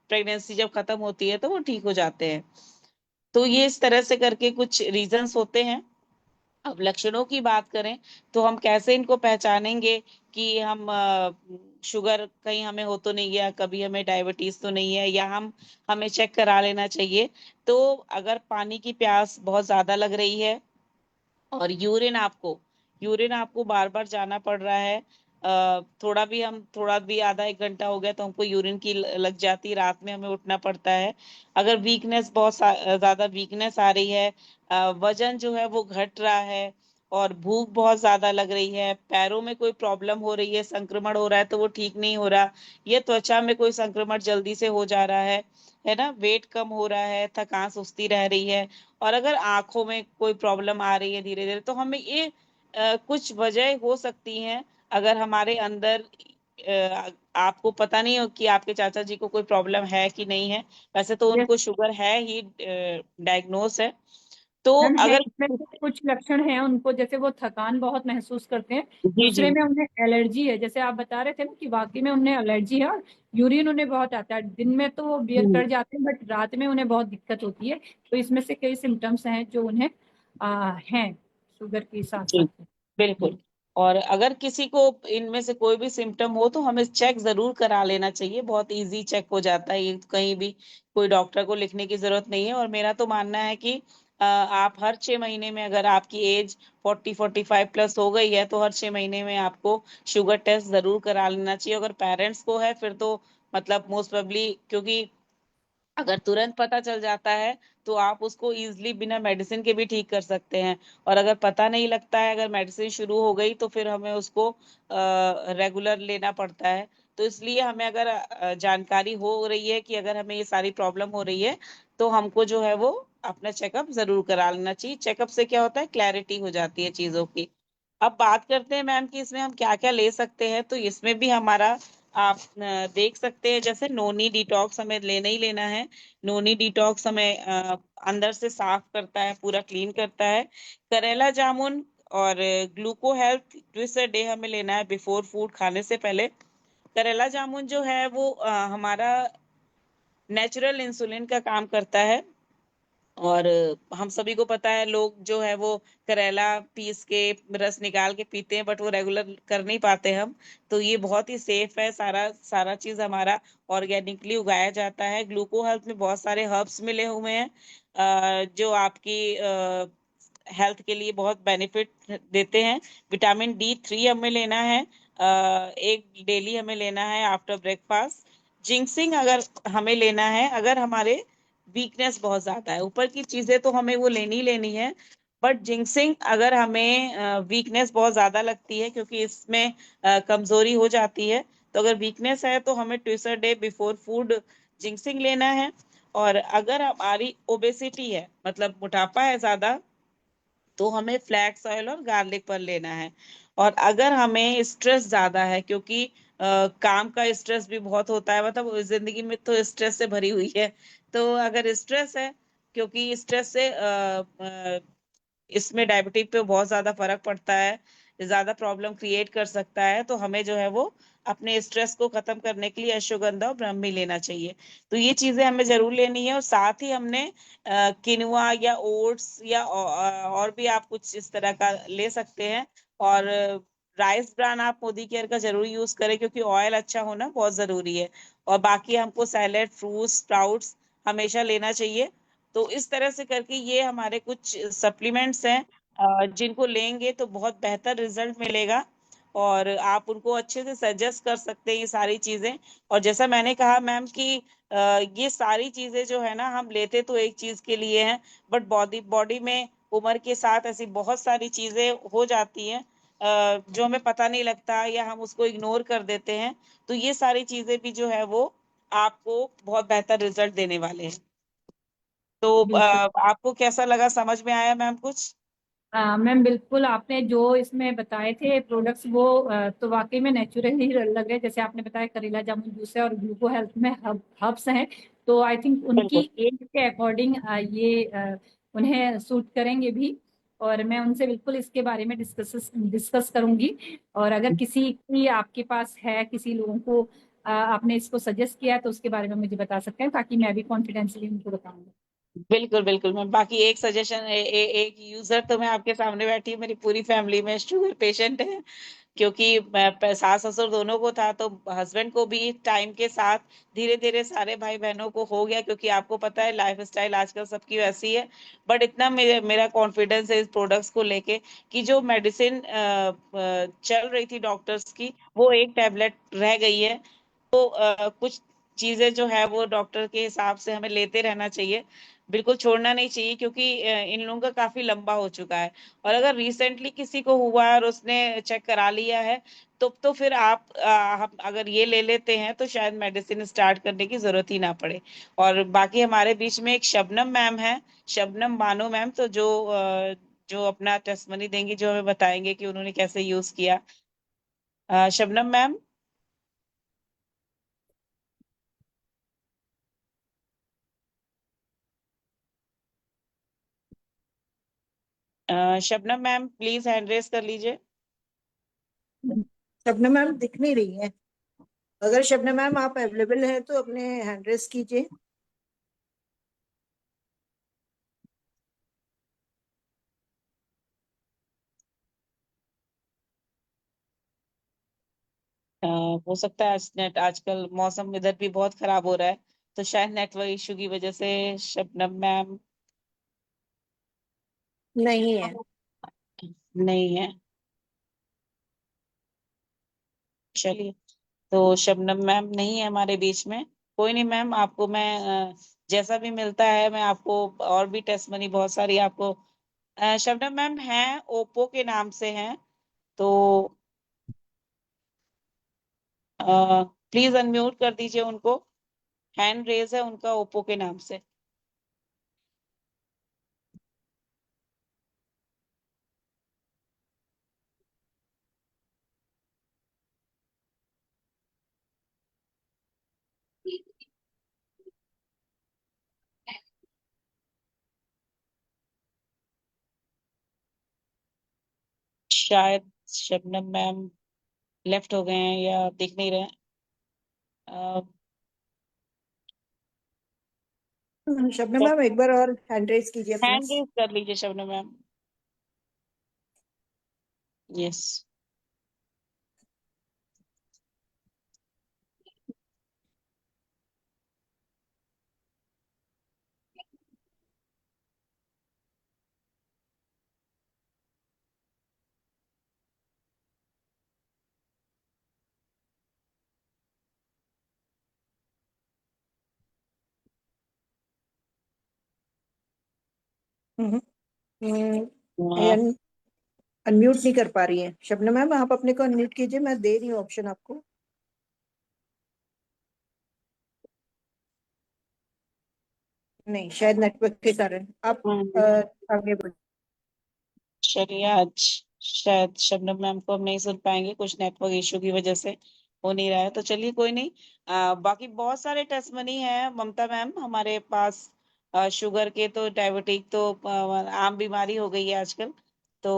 प्रेगनेंसी जब खत्म होती है तो वो ठीक हो जाते हैं। तो ये इस तरह से करके कुछ रीजंस होते हैं। अब लक्षणों की बात करें तो हम कैसे इनको पहचानेंगे कि हम शुगर कहीं हमें हो तो नहीं गया, कभी हमें डायबिटीज तो नहीं है, या हमें चेक करा लेना चाहिए। तो अगर पानी की प्यास बहुत ज्यादा लग रही है और यूरिन आपको बार बार जाना पड़ रहा है, थोड़ा भी आधा एक घंटा हो गया तो हमको यूरिन की लग जाती है, रात में हमें उठना पड़ता है। अगर वीकनेस ज्यादा वीकनेस आ रही है, वजन जो है वो घट रहा है, और भूख बहुत ज्यादा लग रही है, पैरों में कोई प्रॉब्लम हो रही है, संक्रमण हो रहा है तो वो ठीक नहीं हो रहा, ये त्वचा में कोई संक्रमण जल्दी से हो जा रहा है ना, वेट कम हो रहा है, थकान सुस्ती रह रही है, और अगर आंखों में कोई प्रॉब्लम आ रही है धीरे धीरे, तो हमें ये कुछ वजह हो सकती हैं। अगर हमारे अंदर आपको पता नहीं हो कि आपके चाचा जी को कोई प्रॉब्लम है कि नहीं है, वैसे तो उनको शुगर है ही, डायग्नोस है। तो मैम है, अगर इसमें तो कुछ लक्षण हैं उनको, जैसे वो थकान बहुत महसूस करते हैं, जी जी दूसरे में उन्हें एलर्जी है, जैसे आप बता रहे थे ना कि वाकई में उन्हें एलर्जी है, और यूरिन उन्हें बहुत आता है, दिन में तो वो बियर कर जाते हैं बट रात में उन्हें बहुत दिक्कत होती है। तो इसमें से कई सिम्टम्स हैं जो उन्हें हैं शुगर के साथ जी साथ। बिल्कुल। और अगर किसी को इनमें से कोई भी सिम्टम हो तो हमें चेक जरूर करा लेना चाहिए, बहुत इजी चेक हो जाता है ये, कहीं भी कोई डॉक्टर को लिखने की जरूरत नहीं है। और मेरा तो मानना है कि आप हर 6 महीने में, अगर आपकी एज 40-45 प्लस हो गई है, तो हर 6 महीने में आपको शुगर टेस्ट जरूर करा लेना चाहिए। अगर पेरेंट्स को है फिर तो मतलब मोस्ट प्रोबेबली, क्योंकि अगर तुरंत पता चल जाता है तो आप उसको इजिली बिना मेडिसिन के भी ठीक कर सकते हैं। और अगर पता नहीं लगता है, अगर मेडिसिन शुरू हो गई, तो फिर हमें उसको रेगुलर लेना पड़ता है। तो इसलिए हमें अगर जानकारी हो रही है कि अगर हमें ये सारी प्रॉब्लम हो रही है, तो हमको जो है वो अपना चेकअप जरूर करा लेना चाहिए। चेकअप से क्या होता है, क्लैरिटी हो जाती है चीजों की। अब बात करते हैं मैम कि इसमें हम क्या क्या ले सकते हैं। तो इसमें भी हमारा, आप देख सकते हैं, जैसे नोनी डिटॉक्स हमें लेना ही लेना है। नोनी डिटॉक्स हमें अंदर से साफ करता है, पूरा क्लीन करता है। करेला जामुन और ग्लूको हेल्थ ट्विस्ट अ डे हमें लेना है बिफोर फूड, खाने से पहले। करेला जामुन जो है वो हमारा नेचुरल इंसुलिन का काम करता है। और हम सभी को पता है, लोग जो है वो करेला पीस के रस निकाल के पीते हैं, बट वो रेगुलर कर नहीं पाते हम। तो ये बहुत ही सेफ है, सारा सारा चीज हमारा ऑर्गेनिकली उगाया जाता है। ग्लूको हेल्थ में बहुत सारे हर्ब्स मिले हुए हैं, जो आपकी हेल्थ के लिए बहुत बेनिफिट देते हैं। विटामिन D3 हमें लेना है, एक डेली हमें लेना है आफ्टर ब्रेकफास्ट। जिंक्सिंग अगर हमें लेना है, अगर हमारे वीकनेस बहुत ज्यादा है, ऊपर की चीजें तो हमें वो लेनी है, बट जिंक्सिंग अगर हमें वीकनेस बहुत ज्यादा लगती है, क्योंकि इसमें कमजोरी हो जाती है, तो अगर वीकनेस है तो हमें twice a day before food जिंक्सिंग लेना है। और अगर हमारी ओबेसिटी है, मतलब मोटापा है ज्यादा, तो हमें फ्लैक्स ऑयल और गार्लिक पर लेना है। और अगर हमें स्ट्रेस ज्यादा है, क्योंकि काम का स्ट्रेस भी बहुत होता है, मतलब जिंदगी में तो स्ट्रेस से भरी हुई है, तो अगर स्ट्रेस है, क्योंकि स्ट्रेस से इसमें डायबिटीज पे बहुत ज्यादा फर्क पड़ता है, ज्यादा प्रॉब्लम क्रिएट कर सकता है, तो हमें जो है वो अपने स्ट्रेस को खत्म करने के लिए अश्वगंधा और ब्रह्मी लेना चाहिए। तो ये चीजें हमें जरूर लेनी है। और साथ ही हमने किनुआ या ओट्स या और भी आप कुछ इस तरह का ले सकते हैं। और राइस ब्रान आप मोदी केयर का जरूर यूज करें, क्योंकि ऑयल अच्छा होना बहुत जरूरी है। और बाकी हमको सैलेड, फ्रूट्स, स्प्राउट्स हमेशा लेना चाहिए। तो इस तरह से करके ये हमारे कुछ सप्लीमेंट्स हैं, जिनको लेंगे तो बहुत बेहतर रिजल्ट मिलेगा। और आप उनको अच्छे से सजेस्ट कर सकते हैं ये सारी चीजें। और जैसा मैंने कहा मैम कि ये सारी चीजें जो है ना, हम लेते तो एक चीज के लिए हैं, बट बॉडी बॉडी में उम्र के साथ ऐसी बहुत सारी चीजें हो जाती हैं, जो हमें पता नहीं लगता, या हम उसको इग्नोर कर देते हैं। तो ये सारी चीजें भी जो है वो आपको बहुत बेहतर रिजल्ट देने वाले हैं। तो बिल्कुल। आपको कैसा लगा, समझ में आया मैम कुछ? मैम बिल्कुल, आपने जो इसमें बताए थे प्रोडक्ट्स वो तो वाकई में नेचुरली लग रहे हैं, जैसे आपने बताया करेला जामुन जूस है और ग्लूको हेल्थ में हर्ब्स हैं, तो आई थिंक उनकी बिल्कुल एज के अकॉर्डिंग ये उन्हें सूट करेंगे भी। और मैं उनसे बिल्कुल इसके बारे में डिस्कस करूंगी। और अगर किसी की आपके पास है, किसी लोगों को आपने इसको सजेस्ट किया है, तो उसके बारे में मुझे बता सकते हैं, ताकि मैं भी कॉन्फिडेंशियली उनको बताऊंगा। बिल्कुल बिल्कुल मैम। बाकी एक सजेशन, एक यूजर तो मैं आपके सामने बैठी हूँ, मेरी पूरी फैमिली में शुगर पेशेंट है, क्योंकि सास ससुर दोनों को था, तो हस्बैंड को भी टाइम के साथ धीरे धीरे सारे भाई बहनों को हो गया, क्योंकि आपको पता है लाइफ स्टाइल आजकल सबकी वैसी है। बट इतना मेरा कॉन्फिडेंस है इस प्रोडक्ट्स को लेके कि जो मेडिसिन चल रही थी डॉक्टर्स की, वो एक टैबलेट रह गई है। तो कुछ चीजें जो है वो डॉक्टर के हिसाब से हमें लेते रहना चाहिए, बिल्कुल छोड़ना नहीं चाहिए, क्योंकि इन लोगों का काफी लंबा हो चुका है। और अगर रिसेंटली किसी को हुआ है और उसने चेक करा लिया है, तो फिर आप हम अगर ये ले लेते हैं तो शायद मेडिसिन स्टार्ट करने की जरूरत ही ना पड़े। और बाकी हमारे बीच में एक शबनम मैम है, शबनम बानो मैम, तो जो अपना टेस्टमनी देंगी, जो हमें बताएंगे कि उन्होंने कैसे यूज किया। Shabnam ma'am. Shabnam ma'am please hand raise कर लीजिए। शबनम मैम दिख नहीं रही है। अगर शबनम मैम आप अवेलेबल है तो अपने हैंड रेस कीजिए। हो सकता है आजकल मौसम इधर भी बहुत खराब हो रहा है, तो शायद नेटवर्क इशू की वजह से शबनम मैम नहीं है। नहीं है। चलिए, तो शबनम मैम नहीं है हमारे बीच में। कोई नहीं मैम, आपको मैं जैसा भी मिलता है मैं आपको, और भी टेस्ट मनी बहुत सारी आपको। शबनम मैम है, ओप्पो के नाम से हैं, तो प्लीज अनम्यूट कर दीजिए उनको। हैंड रेज है उनका ओप्पो के नाम से। शायद शबनम मैम लेफ्ट हो गए हैं या दिख नहीं रहे। शबनम मैम एक बार और हैंड रेस कीजिए हैंड प्लीज। रेज कर लीजिए शबनम मैम। यस। अनम्यूट नहीं कर पा रही है शबनम मैम, आप अपने को अनम्यूट कीजिए, मैं दे रही हूँ ऑप्शन आपको। नहीं, शायद नेटवर्क के कारण आप आगे बढ़िए। चलिए, आज शायद शबनम मैम को हम नहीं सुन पाएंगे, कुछ नेटवर्क इशू की वजह से हो नहीं रहा है, तो चलिए कोई नहीं। बाकी बहुत सारे टेस्ट मनी है ममता मैम हमारे पास। शुगर के तो, डायबिटिक तो आम बीमारी हो गई है आजकल। तो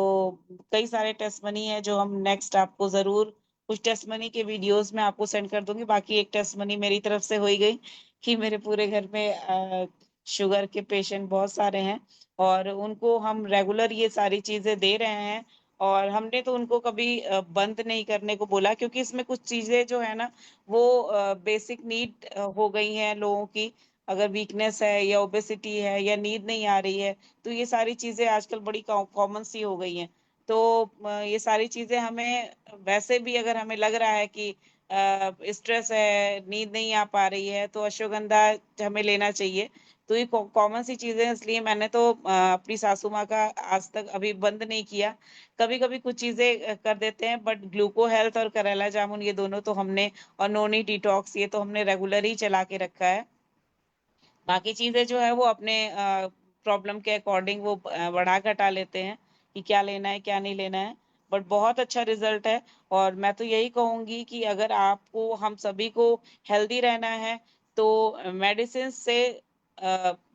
कई सारे टेस्ट मनी है जो हम नेक्स्ट आपको जरूर, कुछ टेस्ट मनी के वीडियोस में आपको सेंड कर दूंगी। बाकी एक टेस्ट मनी मेरी तरफ से हो ही गई कि मेरे पूरे घर में शुगर के पेशेंट बहुत सारे हैं, और उनको हम रेगुलर ये सारी चीजें दे रहे हैं। और हमने तो उनको कभी बंद नहीं करने को बोला, क्योंकि इसमें कुछ चीजें जो है ना, वो बेसिक नीड हो गई हैं लोगों की। अगर वीकनेस है या ओबेसिटी है या नींद नहीं आ रही है, तो ये सारी चीजें आजकल बड़ी कॉमन सी हो गई हैं। तो ये सारी चीजें हमें, वैसे भी अगर हमें लग रहा है कि स्ट्रेस है, नींद नहीं आ पा रही है, तो अश्वगंधा हमें लेना चाहिए। तो ये कॉमन सी चीजें हैं, इसलिए मैंने तो अपनी सासू माँ का आज तक अभी बंद नहीं किया। कभी कभी कुछ चीजें कर देते हैं, बट ग्लूको हेल्थ और करेला जामुन ये दोनों तो हमने, और नोनी डिटॉक्स ये तो हमने रेगुलर ही चला के रखा है। बाकी चीजें जो है वो अपने प्रॉब्लम के अकॉर्डिंग वो बढ़ा घटा लेते हैं कि क्या लेना है क्या नहीं लेना है। बट बहुत अच्छा रिजल्ट है। और मैं तो यही कहूंगी कि अगर आपको, हम सभी को हेल्दी रहना है, तो मेडिसिन से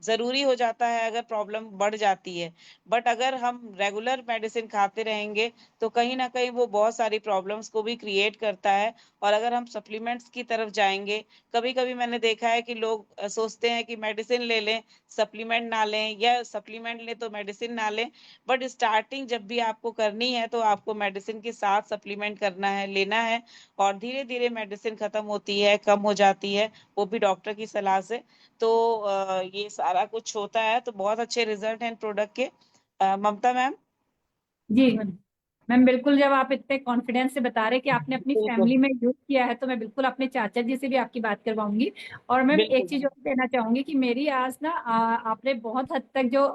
जरूरी हो जाता है अगर प्रॉब्लम बढ़ जाती है। बट अगर हम रेगुलर मेडिसिन खाते रहेंगे तो कहीं ना कहीं वो बहुत सारी प्रॉब्लम्स को भी क्रिएट करता है। और अगर हम सप्लीमेंट्स की तरफ जाएंगे, कभी कभी मैंने देखा है कि लोग सोचते हैं कि मेडिसिन ले लें सप्लीमेंट ना लें, या सप्लीमेंट लें तो मेडिसिन ना लें। बट स्टार्टिंग जब भी आपको करनी है तो आपको मेडिसिन के साथ सप्लीमेंट करना है, लेना है। और धीरे धीरे मेडिसिन खत्म होती है, कम हो जाती है, वो भी डॉक्टर की सलाह से। तो ये सारा कुछ होता है, तो बहुत अच्छे रिजल्ट हैं इन प्रोडक्ट के। ममता मैम। जी मैम। मैम बिल्कुल, जब आप इतने कॉन्फिडेंस से बता रहे कि आपने अपनी बिल्कुल फैमिली में यूज किया है, तो मैं बिल्कुल अपने चाचा जी से भी आपकी बात करवाऊंगी। और मैम एक बिल्कुल चीज और कहना चाहूंगी कि मेरी आज ना आपने बहुत हद तक जो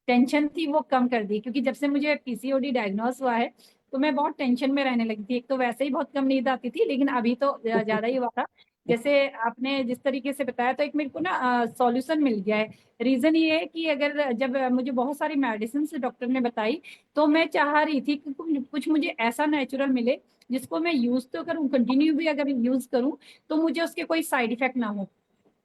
टेंशन थी वो कम कर दी, क्योंकि जब से मुझे पीसीओडी डायग्नोस हुआ है तो मैं बहुत टेंशन में रहने लगी थी। एक तो वैसे ही बहुत कम नींद आती थी, लेकिन अभी तो ज्यादा ही हुआ था। जैसे आपने जिस तरीके से बताया, तो एक मेरे को ना सॉल्यूशन मिल गया है। रीजन ये है कि अगर जब मुझे बहुत सारी मेडिसिन डॉक्टर ने बताई, तो मैं चाह रही थी कि कुछ मुझे ऐसा नेचुरल मिले जिसको मैं यूज तो करूं, कंटिन्यू भी अगर यूज करूं तो मुझे उसके कोई साइड इफेक्ट ना हो।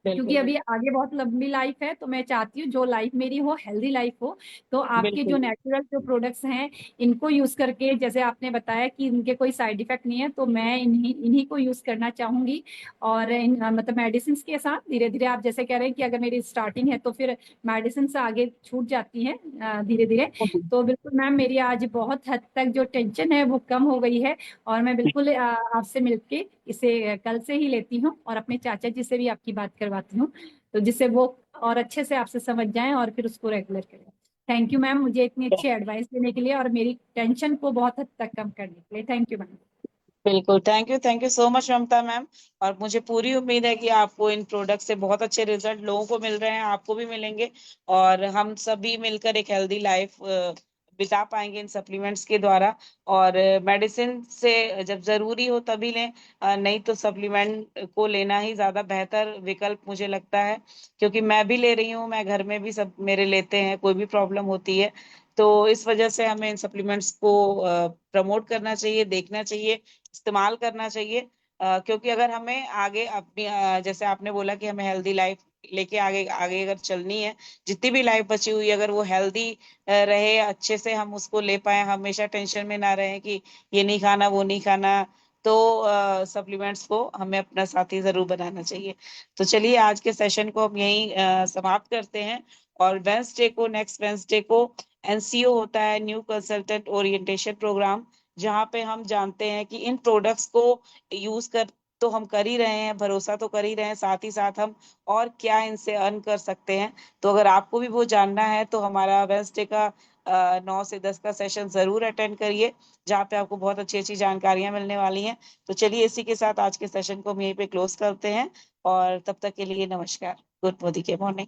क्योंकि बिल्कुल अभी आगे बहुत लंबी लाइफ है, तो मैं चाहती हूँ जो लाइफ मेरी हो हेल्दी लाइफ हो। तो आपके जो बिल्कुल नेचुरल जो प्रोडक्ट्स हैं, इनको यूज करके, जैसे आपने बताया कि इनके कोई साइड इफेक्ट नहीं है, तो मैं इन्हीं इन्हीं को यूज करना चाहूंगी। और मतलब मेडिसिन के साथ धीरे धीरे, आप जैसे कह रहे हैं कि अगर मेरी स्टार्टिंग है तो फिर मेडिसिन से आगे छूट जाती है धीरे धीरे। तो बिल्कुल मैम, मेरी आज बहुत हद तक जो टेंशन है वो कम हो गई है। और मैं बिल्कुल आपसे मिलके इसे कल से ही लेती हूँ, और अपने चाचा जी से भी आपकी बात करवाती हूँ, तो जिससे वो और अच्छे से आपसे समझ जाएं और फिर उसको रेगुलर करें। थैंक यू मैम, मुझे इतनी अच्छी एडवाइस देने के लिए और मेरी टेंशन को बहुत हद तक कम करने के लिए। Thank you ma'am. बिल्कुल। Thank you so much Mamta ma'am. और मुझे पूरी उम्मीद है कि आपको इन प्रोडक्ट से बहुत अच्छे रिजल्ट लोगों को मिल रहे हैं, आपको भी मिलेंगे। और हम सभी मिलकर एक हेल्दी लाइफ बिता पाएंगे इन सप्लीमेंट्स के द्वारा। और मेडिसिन से जब जरूरी हो तभी लें, नहीं तो सप्लीमेंट को लेना ही ज्यादा बेहतर विकल्प मुझे लगता है। क्योंकि मैं भी ले रही हूँ, मैं घर में भी सब मेरे लेते हैं, कोई भी प्रॉब्लम होती है। तो इस वजह से हमें इन सप्लीमेंट्स को प्रमोट करना चाहिए, देखना चाहिए, इस्तेमाल करना चाहिए। क्योंकि अगर हमें आगे अपनी जैसे आपने बोला कि हमें हेल्दी लाइफ लेके आगे आगे अगर चलनी है, जितनी भी लाइफ बची हुई है, अगर वो हेल्दी रहे, अच्छे से हम उसको ले पाए, हमेशा टेंशन में ना रहे कि ये नहीं खाना वो नहीं खाना, तो सप्लीमेंट्स को हमें अपना साथी जरूर बनाना चाहिए। तो चलिए आज के सेशन को हम यहीं समाप्त करते हैं। और नेक्स्ट वेंसडे को एनसीओ होता है, न्यू कंसल्टेंट ओरिएंटेशन प्रोग्राम, जहाँ पे हम जानते हैं कि इन प्रोडक्ट्स को यूज कर तो हम कर ही रहे हैं, भरोसा तो कर ही रहे हैं, साथ ही साथ हम और क्या इनसे अर्न कर सकते हैं। तो अगर आपको भी वो जानना है तो हमारा वेंसडे का 9 से 10 का सेशन जरूर अटेंड करिए, जहाँ पे आपको बहुत अच्छी अच्छी जानकारियां मिलने वाली हैं। तो चलिए इसी के साथ आज के सेशन को हम यहीं पे क्लोज करते हैं, और तब तक के लिए नमस्कार। गुड मॉर्निंग के मॉर्निंग।